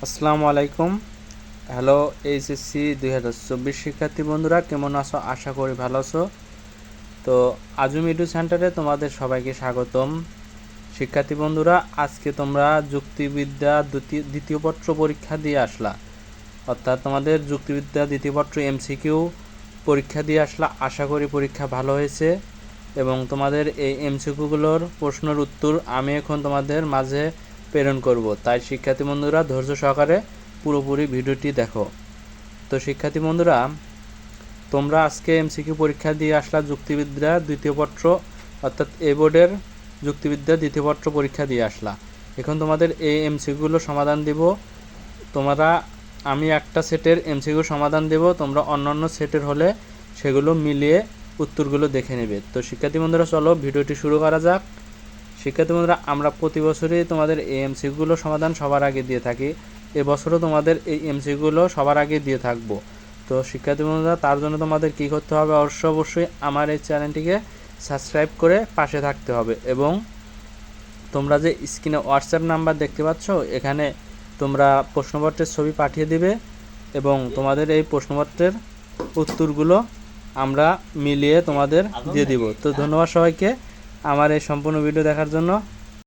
আসসালামু আলাইকুম। Hello HSC 2024 শিক্ষার্থী বন্ধুরা, কেমন আছো? আশা করি ভালো আছো। তো আজুম এডু সেন্টারে তোমাদের সবাইকে স্বাগতম। শিক্ষার্থী বন্ধুরা, আজকে তোমরা যুক্তিবিদ্যা দ্বিতীয় পত্র পরীক্ষা দিয়ে আসলা, অর্থাৎ তোমাদের যুক্তিবিদ্যা দ্বিতীয় পত্র এমসিকিউ পরীক্ষা দিয়ে আসলা। আশা করি পরীক্ষা ভালো হয়েছে এবং তোমাদের এই এমসিকিউগুলোর প্রশ্নের উত্তর আমি এখন তোমাদের মাঝে প্রেরণ করব। তাই শিক্ষার্থী বন্ধুরা ধৈর্য সহকারে পুরোপুরি ভিডিওটি দেখো। তো শিক্ষার্থী বন্ধুরা, তোমরা আজকে এমসিকিউ পরীক্ষা দিয়ে আসলা যুক্তিবিদ্যা দ্বিতীয় পত্র, অর্থাৎ এ বোর্ডের যুক্তিবিদ্যা দ্বিতীয় পত্র পরীক্ষা দিয়ে আসলা। এখন তোমাদের এই এমসিকিউগুলো সমাধান দিব। আমি একটা সেটের এমসিকিউ সমাধান দেব, তোমরা অন্যান্য সেটের হলে সেগুলো মিলিয়ে উত্তরগুলো দেখে নেবে। তো শিক্ষার্থী বন্ধুরা, চলো ভিডিওটি শুরু করা যাক। শিক্ষার্থী বন্ধুরা, আমরা প্রতি বছরই তোমাদের এই এমসিকিউগুলো সমাধান সবার আগে দিয়ে থাকি। এবছরও তোমাদের এই এমসিকিউগুলো সবার আগে দিয়ে থাকবো। তো শিক্ষার্থী বন্ধুরা, তার জন্য তোমাদের কী করতে হবে? অবশ্যই আমার এই চ্যানেলটিকে সাবস্ক্রাইব করে পাশে থাকতে হবে এবং তোমরা যে স্ক্রিনে হোয়াটসঅ্যাপ নাম্বার দেখতে পাচ্ছ, এখানে তোমরা প্রশ্নপত্রের ছবি পাঠিয়ে দিবে এবং তোমাদের এই প্রশ্নপত্রের উত্তরগুলো আমরা মিলিয়ে তোমাদের দিয়ে দিব। তো ধন্যবাদ সবাইকে আমার এই সম্পূর্ণ ভিডিও দেখার জন্য।